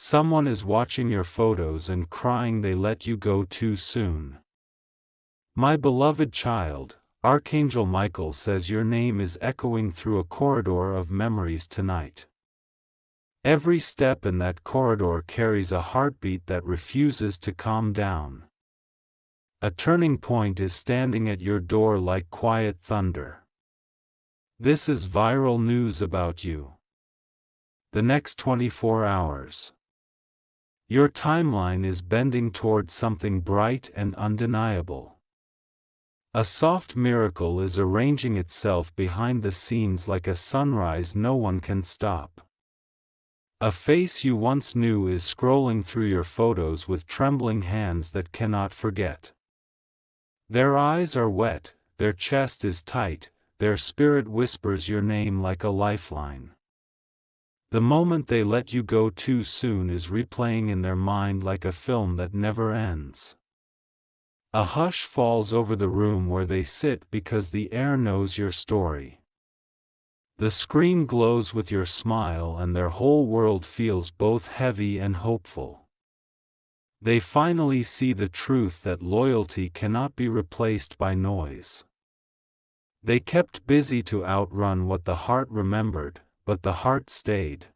Someone is watching your photos and crying they let you go too soon. My beloved child, Archangel Michael says your name is echoing through a corridor of memories tonight. Every step in that corridor carries a heartbeat that refuses to calm down. A turning point is standing at your door like quiet thunder. This is viral news about you. The next 24 hours. Your timeline is bending toward something bright and undeniable. A soft miracle is arranging itself behind the scenes like a sunrise no one can stop. A face you once knew is scrolling through your photos with trembling hands that cannot forget. Their eyes are wet, their chest is tight, their spirit whispers your name like a lifeline. The moment they let you go too soon is replaying in their mind like a film that never ends. A hush falls over the room where they sit because the air knows your story. The screen glows with your smile and their whole world feels both heavy and hopeful. They finally see the truth that loyalty cannot be replaced by noise. They kept busy to outrun what the heart remembered, but the heart stayed.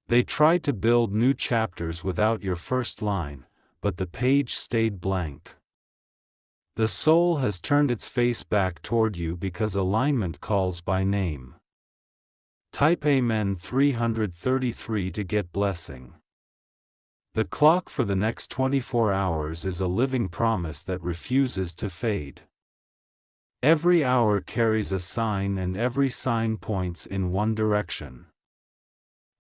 They tried to build new chapters without your first line, but the page stayed blank. The soul has turned its face back toward you because alignment calls by name. Type Amen 333 to get blessing. The clock for the next 24 hours is a living promise that refuses to fade. Every hour carries a sign and every sign points in one direction.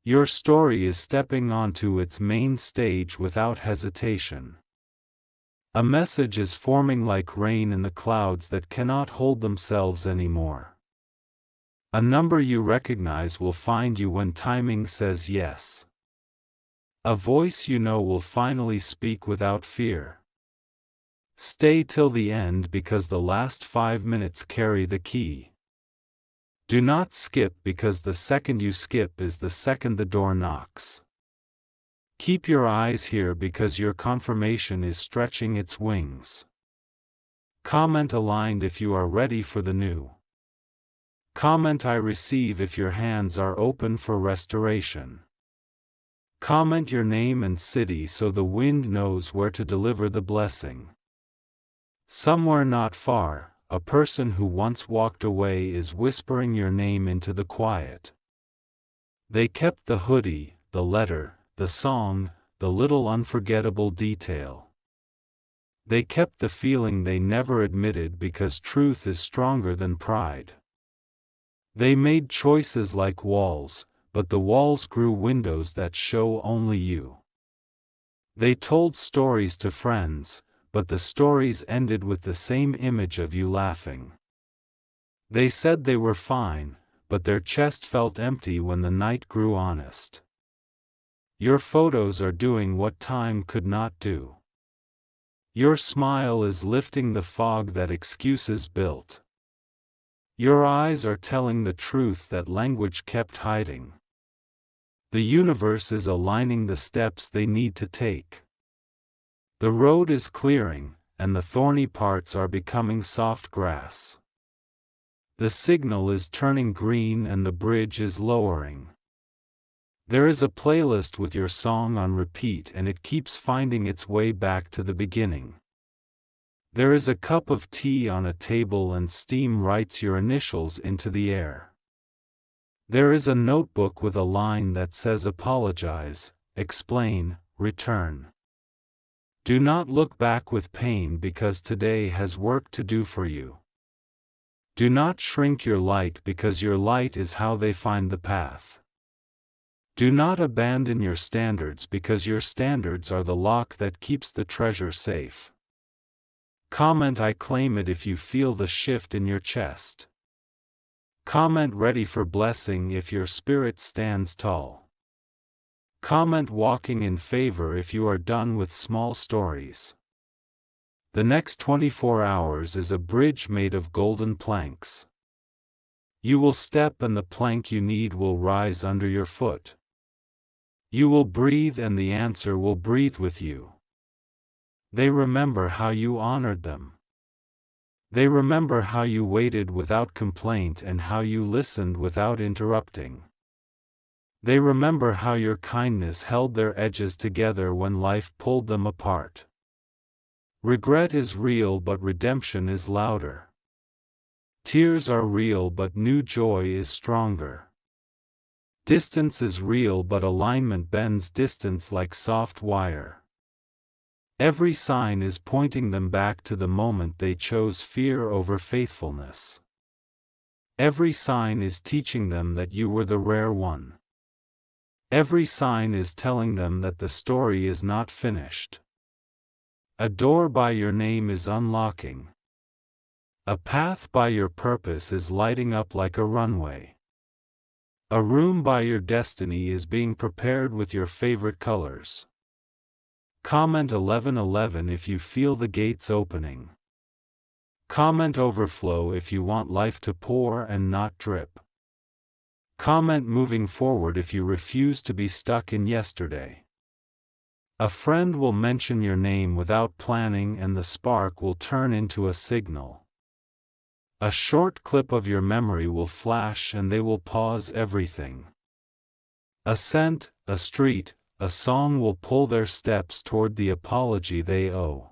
Your story is stepping onto its main stage without hesitation. A message is forming like rain in the clouds that cannot hold themselves anymore. A number you recognize will find you when timing says yes. A voice you know will finally speak without fear. Stay till the end because the last 5 minutes carry the key. Do not skip because the second you skip is the second the door knocks. Keep your eyes here because your confirmation is stretching its wings. Comment aligned if you are ready for the new. Comment I receive if your hands are open for restoration. Comment your name and city so the wind knows where to deliver the blessing. Somewhere not far, a person who once walked away is whispering your name into the quiet. They kept the hoodie, the letter, the song, the little unforgettable detail. They kept the feeling they never admitted because truth is stronger than pride. They made choices like walls, but the walls grew windows that show only you. They told stories to friends, but the stories ended with the same image of you laughing. They said they were fine, but their chest felt empty when the night grew honest. Your photos are doing what time could not do. Your smile is lifting the fog that excuses built. Your eyes are telling the truth that language kept hiding. The universe is aligning the steps they need to take. The road is clearing, and the thorny parts are becoming soft grass. The signal is turning green and the bridge is lowering. There is a playlist with your song on repeat and it keeps finding its way back to the beginning. There is a cup of tea on a table and steam writes your initials into the air. There is a notebook with a line that says apologize, explain, return. Do not look back with pain because today has work to do for you. Do not shrink your light because your light is how they find the path. Do not abandon your standards because your standards are the lock that keeps the treasure safe. Comment I claim it if you feel the shift in your chest. Comment ready for blessing if your spirit stands tall. Comment walking in favor if you are done with small stories. The next 24 hours is a bridge made of golden planks. You will step and the plank you need will rise under your foot. You will breathe and the answer will breathe with you. They remember how you honored them. They remember how you waited without complaint and how you listened without interrupting. They remember how your kindness held their edges together when life pulled them apart. Regret is real but redemption is louder. Tears are real but new joy is stronger. Distance is real but alignment bends distance like soft wire. Every sign is pointing them back to the moment they chose fear over faithfulness. Every sign is teaching them that you were the rare one. Every sign is telling them that the story is not finished. A door by your name is unlocking. A path by your purpose is lighting up like a runway. A room by your destiny is being prepared with your favorite colors. Comment 1111 if you feel the gates opening. Comment overflow if you want life to pour and not drip. Comment moving forward if you refuse to be stuck in yesterday. A friend will mention your name without planning and the spark will turn into a signal. A short clip of your memory will flash and they will pause everything. A scent, a street, a song will pull their steps toward the apology they owe.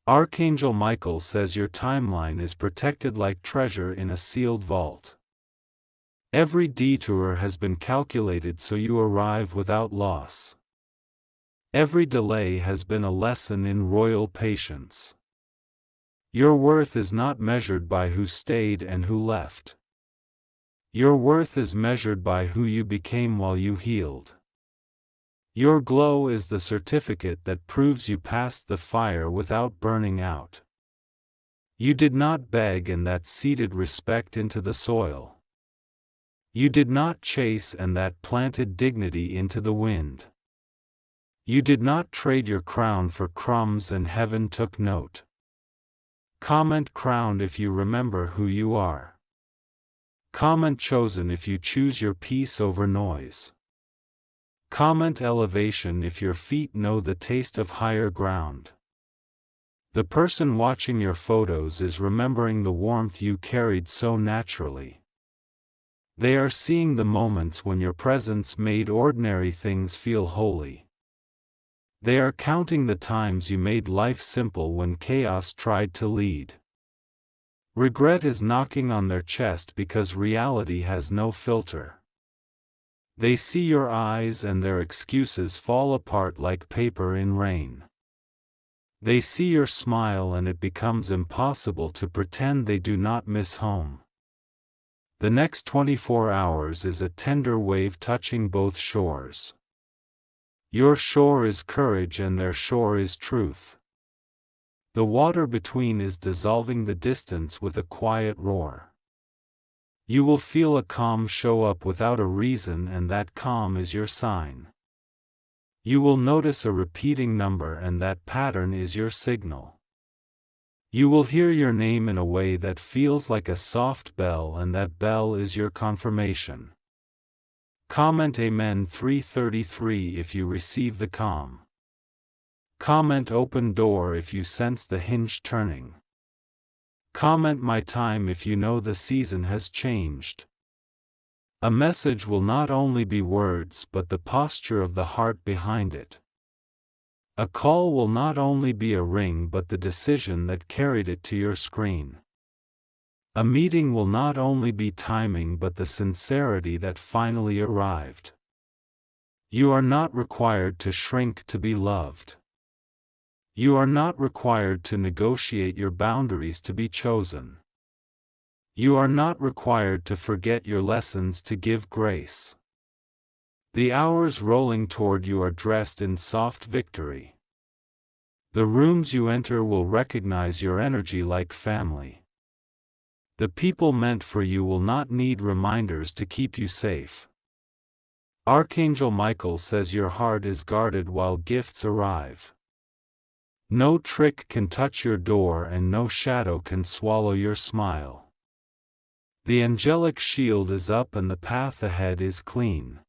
Archangel Michael says your timeline is protected like treasure in a sealed vault. Every detour has been calculated so you arrive without loss. Every delay has been a lesson in royal patience. Your worth is not measured by who stayed and who left. Your worth is measured by who you became while you healed. Your glow is the certificate that proves you passed the fire without burning out. You did not beg and that seeded respect into the soil. You did not chase and that planted dignity into the wind. You did not trade your crown for crumbs and heaven took note. Comment crowned if you remember who you are. Comment chosen if you choose your peace over noise. Comment elevation if your feet know the taste of higher ground. The person watching your photos is remembering the warmth you carried so naturally. They are seeing the moments when your presence made ordinary things feel holy. They are counting the times you made life simple when chaos tried to lead. Regret is knocking on their chest because reality has no filter. They see your eyes and their excuses fall apart like paper in rain. They see your smile and it becomes impossible to pretend they do not miss home. The next 24 hours is a tender wave touching both shores. Your shore is courage and their shore is truth. The water between is dissolving the distance with a quiet roar. You will feel a calm show up without a reason and that calm is your sign. You will notice a repeating number and that pattern is your signal. You will hear your name in a way that feels like a soft bell and that bell is your confirmation. Comment Amen 333 if you receive the calm. Comment open door if you sense the hinge turning. Comment my time if you know the season has changed. A message will not only be words but the posture of the heart behind it. A call will not only be a ring but the decision that carried it to your screen. A meeting will not only be timing but the sincerity that finally arrived. You are not required to shrink to be loved. You are not required to negotiate your boundaries to be chosen. You are not required to forget your lessons to give grace. The hours rolling toward you are dressed in soft victory. The rooms you enter will recognize your energy like family. The people meant for you will not need reminders to keep you safe. Archangel Michael says your heart is guarded while gifts arrive. No trick can touch your door and no shadow can swallow your smile. The angelic shield is up and the path ahead is clean.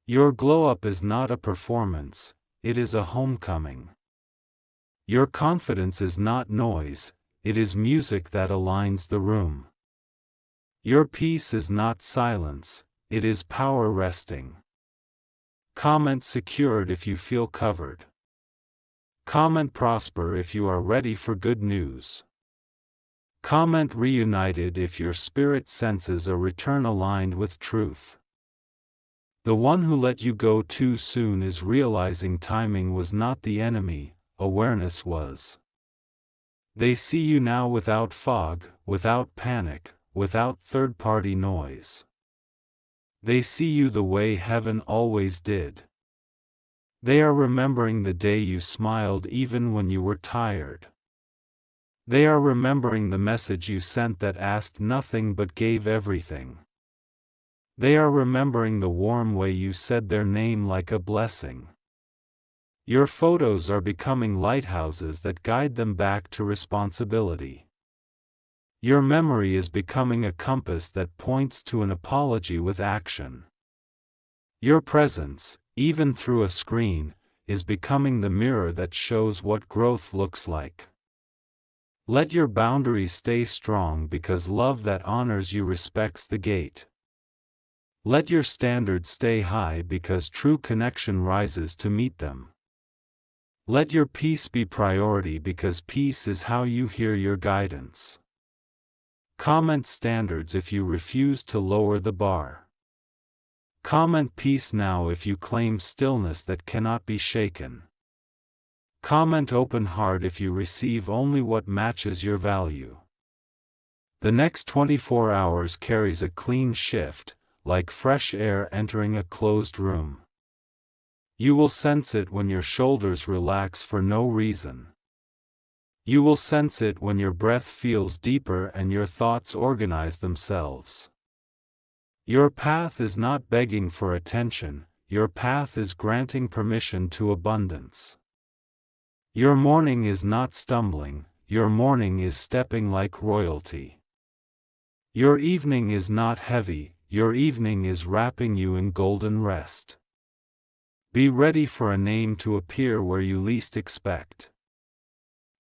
Your glow-up is not a performance, it is a homecoming. Your confidence is not noise, it is music that aligns the room. Your peace is not silence, it is power resting. Comment secured if you feel covered. Comment prosper if you are ready for good news. Comment reunited if your spirit senses a return aligned with truth. The one who let you go too soon is realizing timing was not the enemy, awareness was. They see you now without fog, without panic, without third-party noise. They see you the way heaven always did. They are remembering the day you smiled even when you were tired. They are remembering the message you sent that asked nothing but gave everything. They are remembering the warm way you said their name like a blessing. Your photos are becoming lighthouses that guide them back to responsibility. Your memory is becoming a compass that points to an apology with action. Your presence, even through a screen, is becoming the mirror that shows what growth looks like. Let your boundaries stay strong because love that honors you respects the gate. Let your standards stay high because true connection rises to meet them. Let your peace be priority because peace is how you hear your guidance. Comment standards if you refuse to lower the bar. Comment peace now if you claim stillness that cannot be shaken. Comment open heart if you receive only what matches your value. The next 24 hours carries a clean shift, like fresh air entering a closed room. You will sense it when your shoulders relax for no reason. You will sense it when your breath feels deeper and your thoughts organize themselves. Your path is not begging for attention, your path is granting permission to abundance. Your morning is not stumbling, your morning is stepping like royalty. Your evening is not heavy, your evening is wrapping you in golden rest. Be ready for a name to appear where you least expect.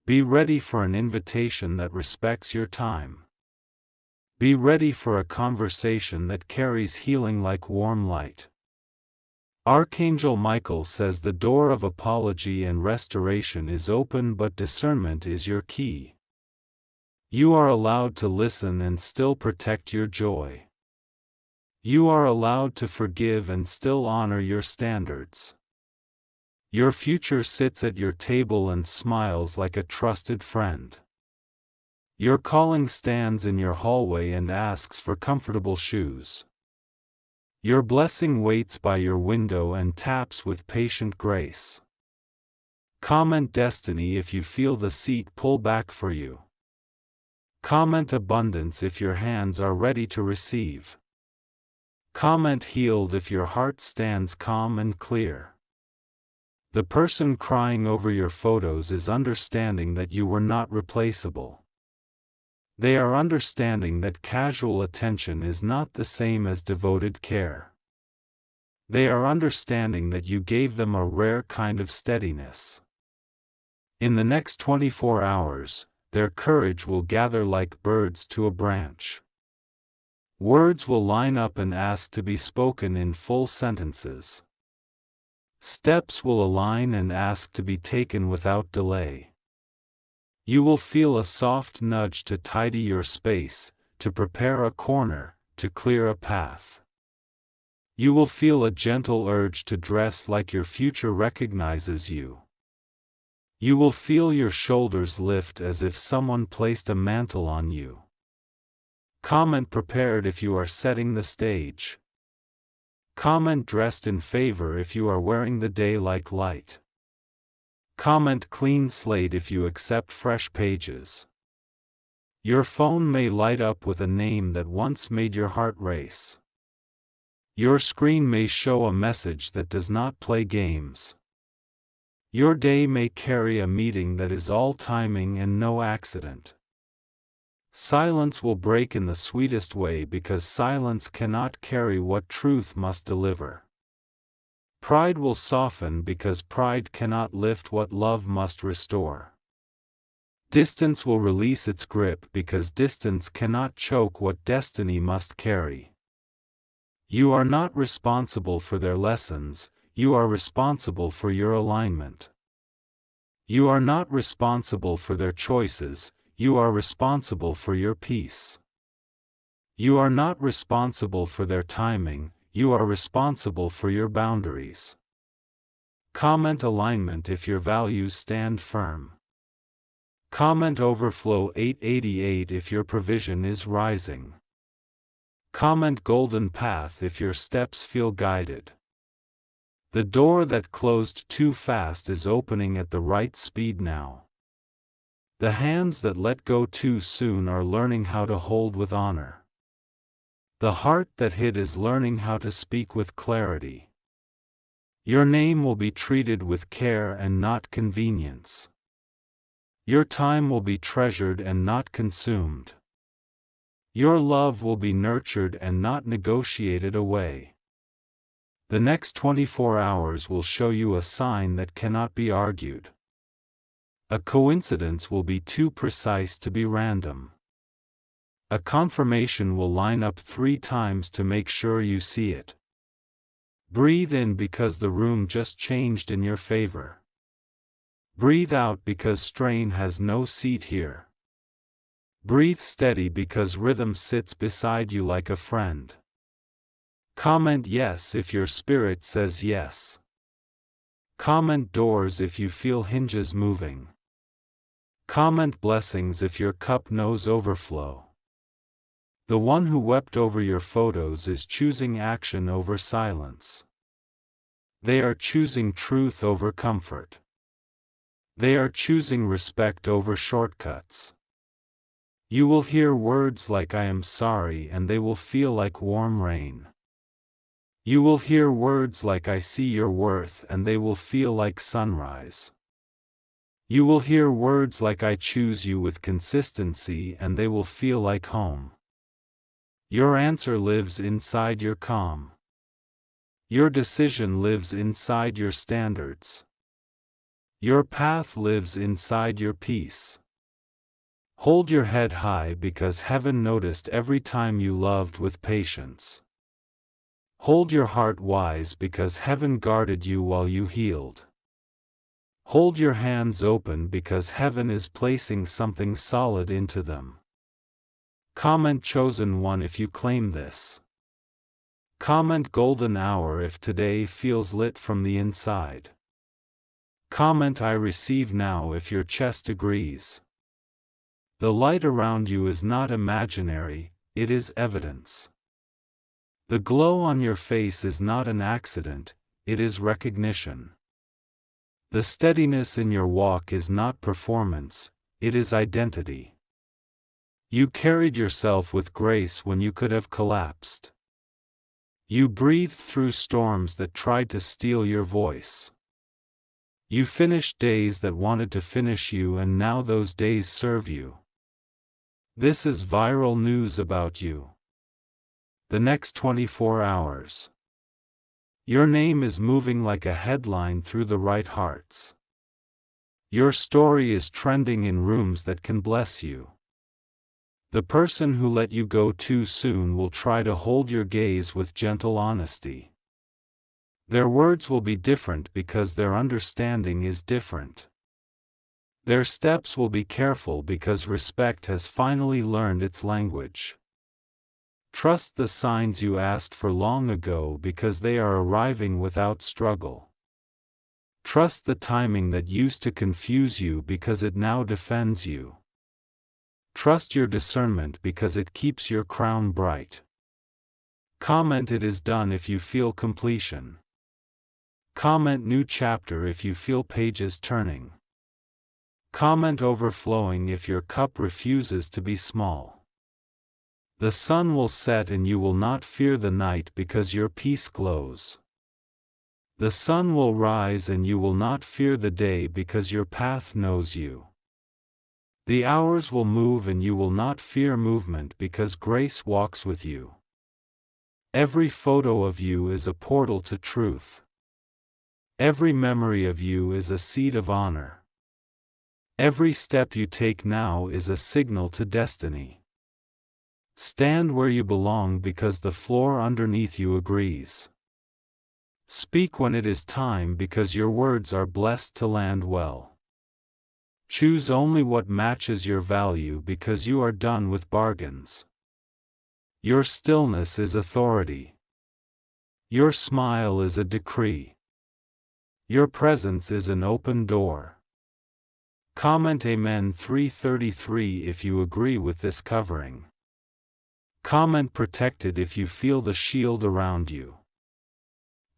Be ready for an invitation that respects your time. Be ready for a conversation that carries healing like warm light. Archangel Michael says the door of apology and restoration is open, but discernment is your key. You are allowed to listen and still protect your joy. You are allowed to forgive and still honor your standards. Your future sits at your table and smiles like a trusted friend. Your calling stands in your hallway and asks for comfortable shoes. Your blessing waits by your window and taps with patient grace. Comment destiny if you feel the seat pull back for you. Comment abundance if your hands are ready to receive. Comment healed if your heart stands calm and clear. The person crying over your photos is understanding that you were not replaceable. They are understanding that casual attention is not the same as devoted care. They are understanding that you gave them a rare kind of steadiness. In the next 24 hours, their courage will gather like birds to a branch. Words will line up and ask to be spoken in full sentences. Steps will align and ask to be taken without delay. You will feel a soft nudge to tidy your space, to prepare a corner, to clear a path. You will feel a gentle urge to dress like your future recognizes you. You will feel your shoulders lift as if someone placed a mantle on you. Comment prepared if you are setting the stage. Comment dressed in favor if you are wearing the day like light. Comment clean slate if you accept fresh pages. Your phone may light up with a name that once made your heart race. Your screen may show a message that does not play games. Your day may carry a meeting that is all timing and no accident. Silence will break in the sweetest way because silence cannot carry what truth must deliver. Pride will soften because pride cannot lift what love must restore. Distance will release its grip because distance cannot choke what destiny must carry. You are not responsible for their lessons, you are responsible for your alignment. You are not responsible for their choices, you are responsible for your peace. You are not responsible for their timing, you are responsible for your boundaries. Comment alignment if your values stand firm. Comment overflow 888 if your provision is rising. Comment golden path if your steps feel guided. The door that closed too fast is opening at the right speed now. The hands that let go too soon are learning how to hold with honor. The heart that hid is learning how to speak with clarity. Your name will be treated with care and not convenience. Your time will be treasured and not consumed. Your love will be nurtured and not negotiated away. The next 24 hours will show you a sign that cannot be argued. A coincidence will be too precise to be random. A confirmation will line up 3 times to make sure you see it. Breathe in because the room just changed in your favor. Breathe out because strain has no seat here. Breathe steady because rhythm sits beside you like a friend. Comment yes if your spirit says yes. Comment doors if you feel hinges moving. Comment blessings if your cup knows overflow. The one who wept over your photos is choosing action over silence. They are choosing truth over comfort. They are choosing respect over shortcuts. You will hear words like I am sorry and they will feel like warm rain. You will hear words like I see your worth and they will feel like sunrise. You will hear words like I choose you with consistency and they will feel like home. Your answer lives inside your calm. Your decision lives inside your standards. Your path lives inside your peace. Hold your head high because heaven noticed every time you loved with patience. Hold your heart wise because heaven guarded you while you healed. Hold your hands open because heaven is placing something solid into them. Comment chosen one if you claim this. Comment golden hour if today feels lit from the inside. Comment I receive now if your chest agrees. The light around you is not imaginary, it is evidence. The glow on your face is not an accident, it is recognition. The steadiness in your walk is not performance, it is identity. You carried yourself with grace when you could have collapsed. You breathed through storms that tried to steal your voice. You finished days that wanted to finish you and now those days serve you. This is viral news about you. The next 24 hours. Your name is moving like a headline through the right hearts. Your story is trending in rooms that can bless you. The person who let you go too soon will try to hold your gaze with gentle honesty. Their words will be different because their understanding is different. Their steps will be careful because respect has finally learned its language. Trust the signs you asked for long ago because they are arriving without struggle. Trust the timing that used to confuse you because it now defends you. Trust your discernment because it keeps your crown bright. Comment it is done if you feel completion. Comment new chapter if you feel pages turning. Comment overflowing if your cup refuses to be small. The sun will set and you will not fear the night because your peace glows. The sun will rise and you will not fear the day because your path knows you. The hours will move and you will not fear movement because grace walks with you. Every photo of you is a portal to truth. Every memory of you is a seed of honor. Every step you take now is a signal to destiny. Stand where you belong because the floor underneath you agrees. Speak when it is time because your words are blessed to land well. Choose only what matches your value because you are done with bargains. Your stillness is authority. Your smile is a decree. Your presence is an open door. Comment Amen 333 if you agree with this covering. Comment protected if you feel the shield around you.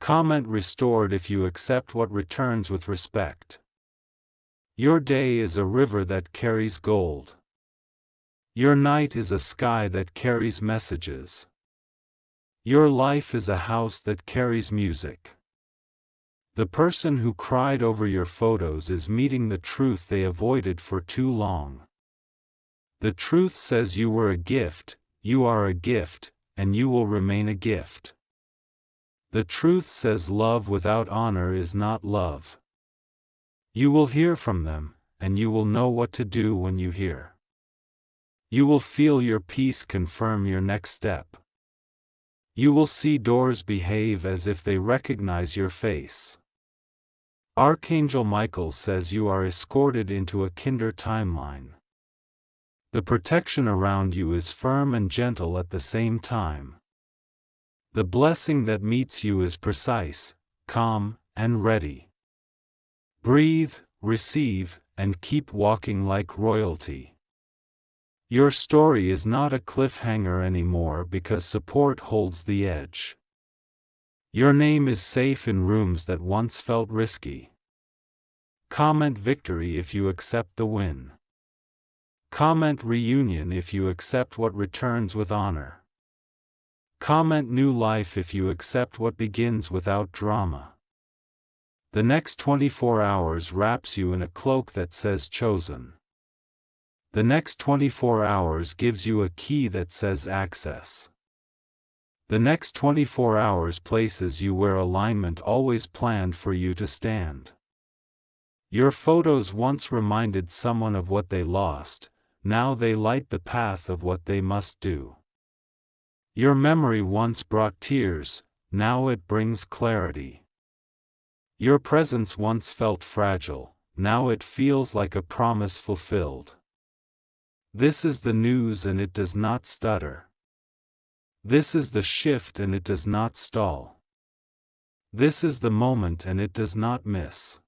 Comment restored if you accept what returns with respect. Your day is a river that carries gold. Your night is a sky that carries messages. Your life is a house that carries music. The person who cried over your photos is meeting the truth they avoided for too long. The truth says you were a gift, you are a gift, and you will remain a gift. The truth says love without honor is not love. You will hear from them, and you will know what to do when you hear. You will feel your peace confirm your next step. You will see doors behave as if they recognize your face. Archangel Michael says you are escorted into a kinder timeline. The protection around you is firm and gentle at the same time. The blessing that meets you is precise, calm, and ready. Breathe, receive, and keep walking like royalty. Your story is not a cliffhanger anymore because support holds the edge. Your name is safe in rooms that once felt risky. Comment victory if you accept the win. Comment reunion if you accept what returns with honor. Comment new life if you accept what begins without drama. The next 24 hours wraps you in a cloak that says chosen. The next 24 hours gives you a key that says access. The next 24 hours places you where alignment always planned for you to stand. Your photos once reminded someone of what they lost, now they light the path of what they must do. Your memory once brought tears, now it brings clarity. Your presence once felt fragile, now it feels like a promise fulfilled. This is the news and it does not stutter. This is the shift and it does not stall. This is the moment and it does not miss.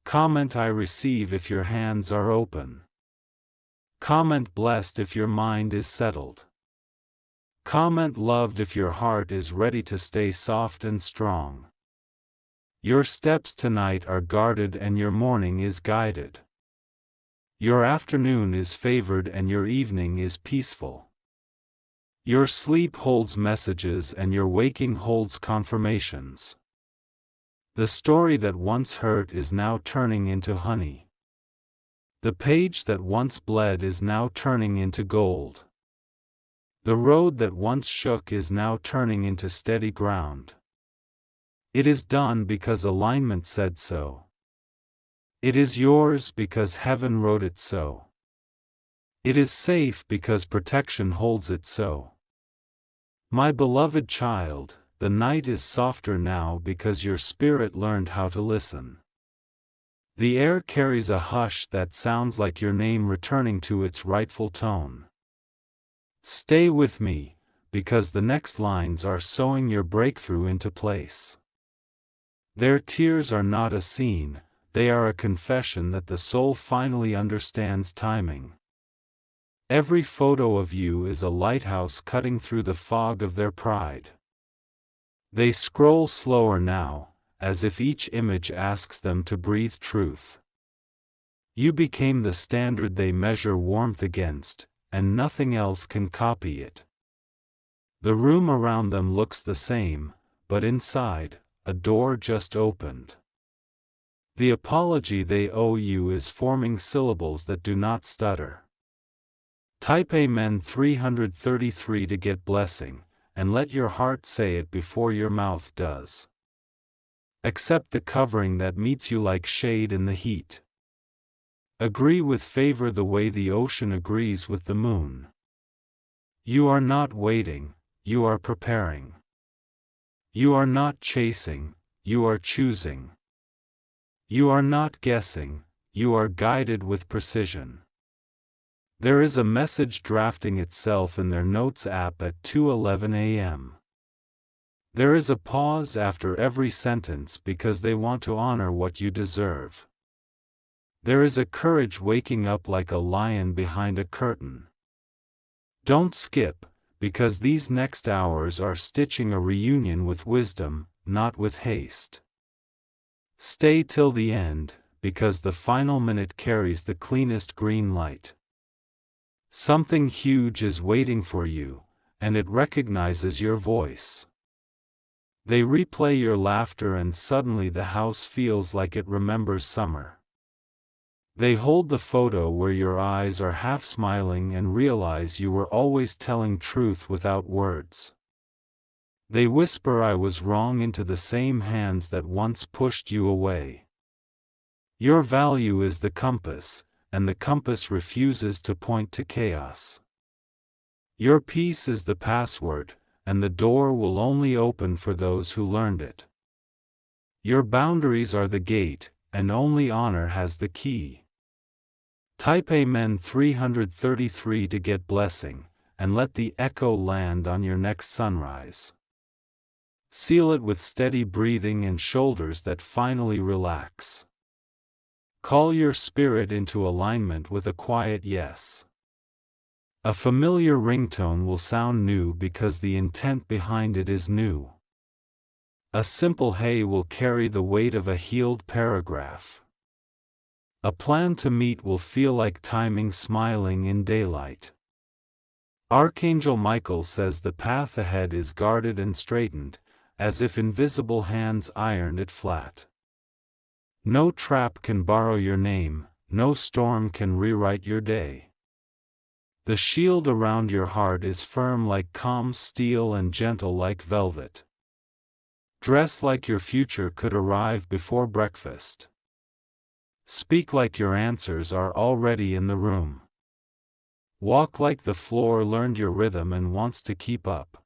Comment I receive if your hands are open. Comment blessed if your mind is settled. Comment loved if your heart is ready to stay soft and strong. Your steps tonight are guarded and your morning is guided. Your afternoon is favored and your evening is peaceful. Your sleep holds messages and your waking holds confirmations. The story that once hurt is now turning into honey. The page that once bled is now turning into gold. The road that once shook is now turning into steady ground. It is done because alignment said so. It is yours because heaven wrote it so. It is safe because protection holds it so. My beloved child, the night is softer now because your spirit learned how to listen. The air carries a hush that sounds like your name returning to its rightful tone. Stay with me, because the next lines are sewing your breakthrough into place. Their tears are not a scene, they are a confession that the soul finally understands timing. Every photo of you is a lighthouse cutting through the fog of their pride. They scroll slower now, as if each image asks them to breathe truth. You became the standard they measure warmth against, and nothing else can copy it. The room around them looks the same, but inside, a door just opened. The apology they owe you is forming syllables that do not stutter. Type Amen 333 to get blessing, and let your heart say it before your mouth does. Accept the covering that meets you like shade in the heat. Agree with favor the way the ocean agrees with the moon. You are not waiting, you are preparing. You are not chasing, you are choosing. You are not guessing, you are guided with precision. There is a message drafting itself in their notes app at 2:11 a.m. There is a pause after every sentence because they want to honor what you deserve. There is a courage waking up like a lion behind a curtain. Don't skip, because these next hours are stitching a reunion with wisdom, not with haste. Stay till the end, because the final minute carries the cleanest green light. Something huge is waiting for you, and it recognizes your voice. They replay your laughter and suddenly the house feels like it remembers summer. They hold the photo where your eyes are half smiling and realize you were always telling truth without words. They whisper I was wrong into the same hands that once pushed you away. Your value is the compass, and the compass refuses to point to chaos. Your peace is the password, and the door will only open for those who learned it. Your boundaries are the gate, and only honor has the key. Type Amen 333 to get blessing, and let the echo land on your next sunrise. Seal it with steady breathing and shoulders that finally relax. Call your spirit into alignment with a quiet yes. A familiar ringtone will sound new because the intent behind it is new. A simple hey will carry the weight of a healed paragraph. A plan to meet will feel like timing smiling in daylight. Archangel Michael says the path ahead is guarded and straightened, as if invisible hands ironed it flat. No trap can borrow your name, no storm can rewrite your day. The shield around your heart is firm like calm steel and gentle like velvet. Dress like your future could arrive before breakfast. Speak like your answers are already in the room. Walk like the floor learned your rhythm and wants to keep up.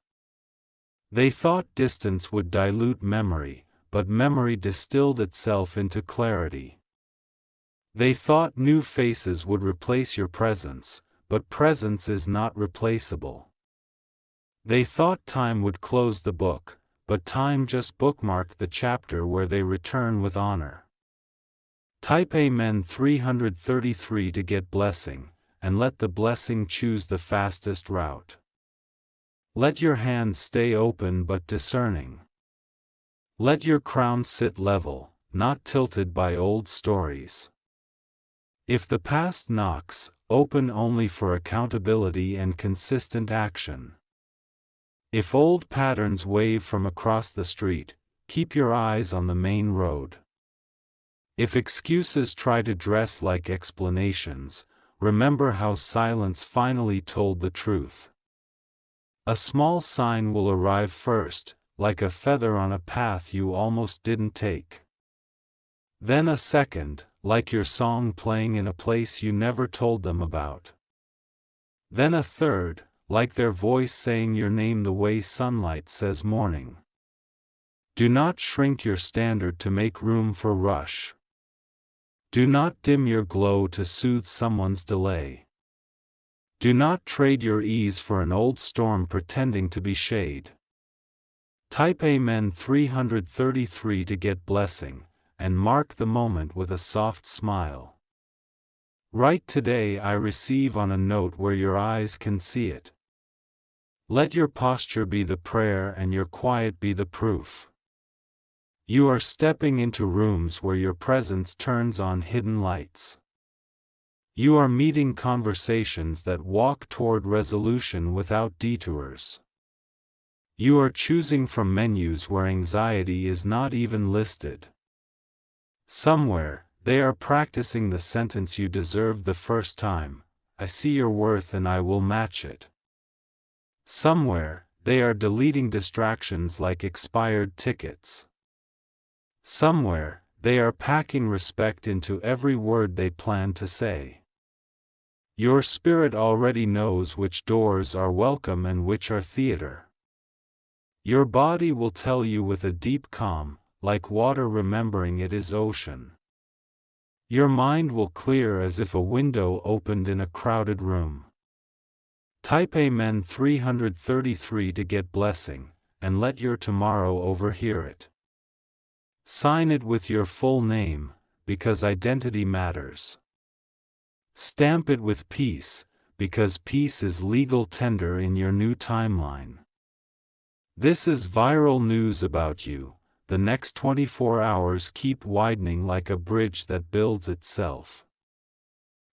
They thought distance would dilute memory, but memory distilled itself into clarity. They thought new faces would replace your presence, but presence is not replaceable. They thought time would close the book, but time just bookmarked the chapter where they return with honor. Type Amen 333 to get blessing, and let the blessing choose the fastest route. Let your hands stay open but discerning. Let your crown sit level, not tilted by old stories. If the past knocks, open only for accountability and consistent action. If old patterns wave from across the street, keep your eyes on the main road. If excuses try to dress like explanations, remember how silence finally told the truth. A small sign will arrive first, like a feather on a path you almost didn't take. Then a second, like your song playing in a place you never told them about. Then a third, like their voice saying your name the way sunlight says morning. Do not shrink your standard to make room for rush. Do not dim your glow to soothe someone's delay. Do not trade your ease for an old storm pretending to be shade. Type Amen 333 to get blessing, and mark the moment with a soft smile. Write today I receive on a note where your eyes can see it. Let your posture be the prayer and your quiet be the proof. You are stepping into rooms where your presence turns on hidden lights. You are meeting conversations that walk toward resolution without detours. You are choosing from menus where anxiety is not even listed. Somewhere, they are practicing the sentence you deserved the first time, I see your worth and I will match it. Somewhere, they are deleting distractions like expired tickets. Somewhere, they are packing respect into every word they plan to say. Your spirit already knows which doors are welcome and which are theater. Your body will tell you with a deep calm, like water remembering it is ocean. Your mind will clear as if a window opened in a crowded room. Type Amen 333 to get blessing, and let your tomorrow overhear it. Sign it with your full name, because identity matters. Stamp it with peace, because peace is legal tender in your new timeline. This is viral news about you. The next 24 hours keep widening like a bridge that builds itself.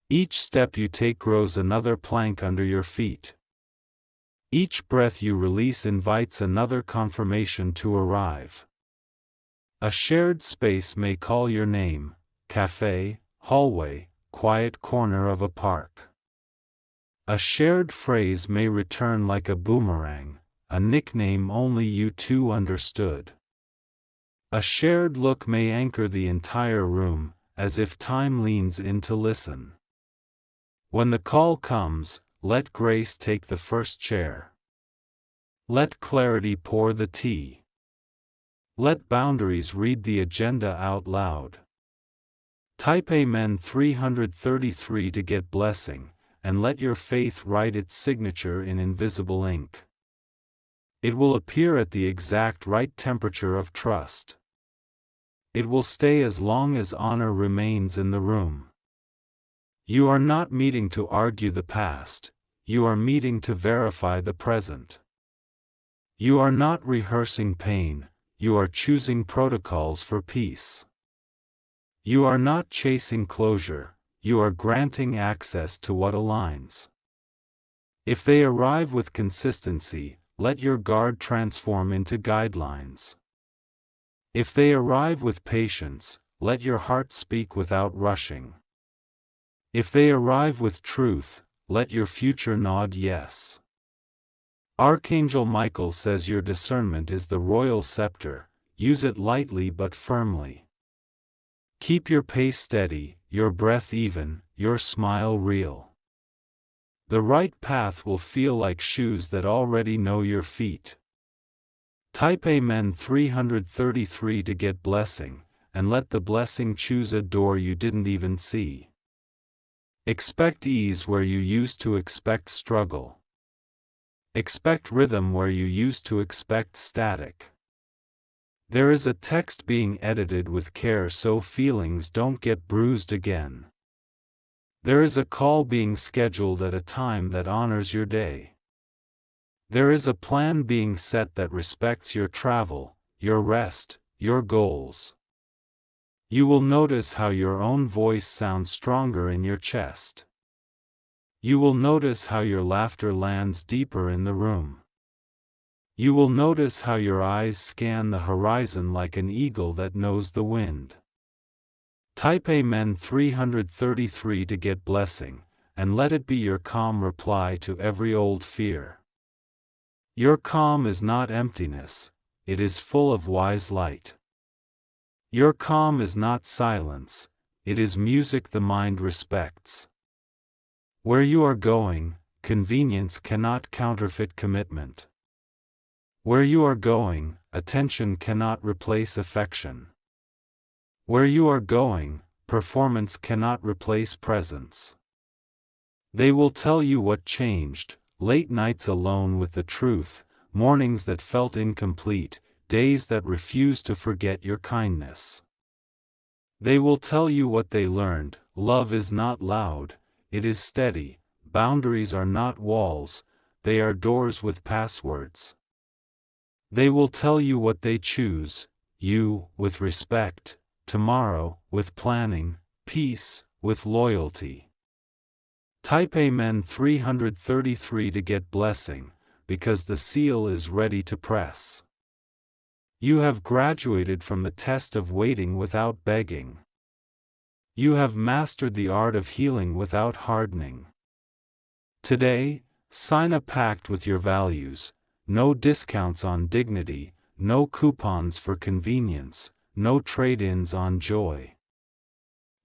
Each step you take grows another plank under your feet. Each breath you release invites another confirmation to arrive. A shared space may call your name: cafe, hallway, quiet corner of a park. A shared phrase may return like a boomerang, a nickname only you two understood. A shared look may anchor the entire room, as if time leans in to listen. When the call comes, let grace take the first chair. Let clarity pour the tea. Let boundaries read the agenda out loud. Type Amen 333 to get blessing, and let your faith write its signature in invisible ink. It will appear at the exact right temperature of trust. It will stay as long as honor remains in the room. You are not meeting to argue the past, you are meeting to verify the present. You are not rehearsing pain, you are choosing protocols for peace. You are not chasing closure, you are granting access to what aligns. If they arrive with consistency, let your guard transform into guidelines. If they arrive with patience, let your heart speak without rushing. If they arrive with truth, let your future nod yes. Archangel Michael says your discernment is the royal scepter, use it lightly but firmly. Keep your pace steady, your breath even, your smile real. The right path will feel like shoes that already know your feet. Type Amen 333 to get blessing, and let the blessing choose a door you didn't even see. Expect ease where you used to expect struggle. Expect rhythm where you used to expect static. There is a text being edited with care so feelings don't get bruised again. There is a call being scheduled at a time that honors your day. There is a plan being set that respects your travel, your rest, your goals. You will notice how your own voice sounds stronger in your chest. You will notice how your laughter lands deeper in the room. You will notice how your eyes scan the horizon like an eagle that knows the wind. Type Amen 333 to get blessing, and let it be your calm reply to every old fear. Your calm is not emptiness, it is full of wise light. Your calm is not silence, it is music the mind respects. Where you are going, convenience cannot counterfeit commitment. Where you are going, attention cannot replace affection. Where you are going, performance cannot replace presence. They will tell you what changed: late nights alone with the truth, mornings that felt incomplete, days that refused to forget your kindness. They will tell you what they learned: love is not loud, it is steady, boundaries are not walls, they are doors with passwords. They will tell you what they choose: you, with respect; tomorrow, with planning; peace, with loyalty. Type Amen 333 to get blessing, because the seal is ready to press. You have graduated from the test of waiting without begging. You have mastered the art of healing without hardening. Today, sign a pact with your values: no discounts on dignity, no coupons for convenience, no trade-ins on joy.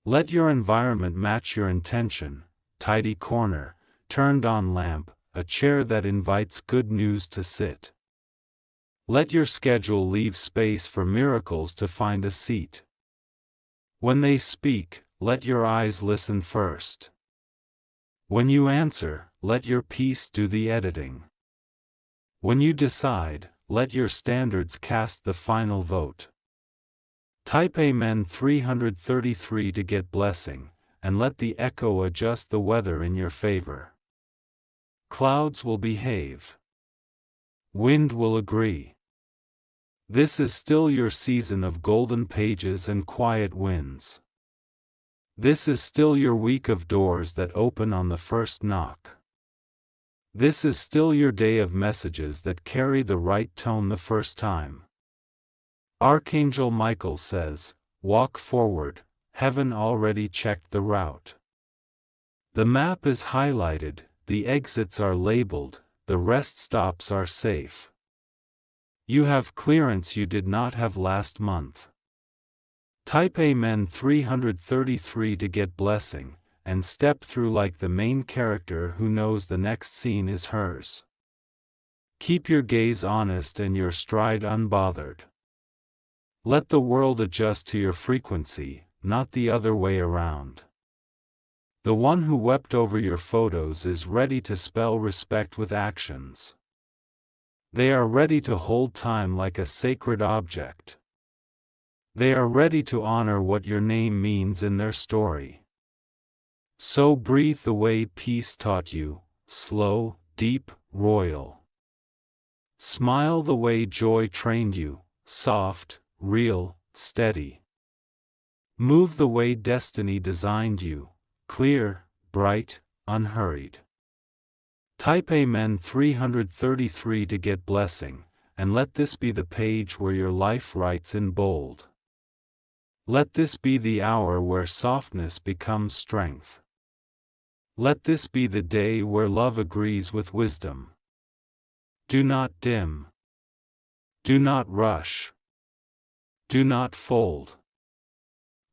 Let your environment match your intention: tidy corner, turned-on lamp, a chair that invites good news to sit. Let your schedule leave space for miracles to find a seat. When they speak, let your eyes listen first. When you answer, let your peace do the editing. When you decide, let your standards cast the final vote. Type Amen 333 to get blessing, and let the echo adjust the weather in your favor. Clouds will behave. Wind will agree. This is still your season of golden pages and quiet winds. This is still your week of doors that open on the first knock. This is still your day of messages that carry the right tone the first time. Archangel Michael says, walk forward, heaven already checked the route. The map is highlighted, the exits are labeled, the rest stops are safe. You have clearance you did not have last month. Type Amen 333 to get blessing, and step through like the main character who knows the next scene is hers. Keep your gaze honest and your stride unbothered. Let the world adjust to your frequency, not the other way around. The one who wept over your photos is ready to spell respect with actions. They are ready to hold time like a sacred object. They are ready to honor what your name means in their story. So breathe the way peace taught you, slow, deep, royal. Smile the way joy trained you, soft, real, steady. Move the way destiny designed you, clear, bright, unhurried. Type Amen 333 to get blessing, and let this be the page where your life writes in bold. Let this be the hour where softness becomes strength. Let this be the day where love agrees with wisdom. Do not dim. Do not rush. Do not fold.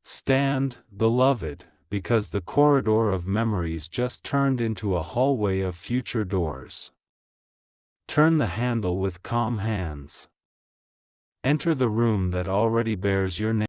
Stand, beloved, because the corridor of memories just turned into a hallway of future doors. Turn the handle with calm hands. Enter the room that already bears your name.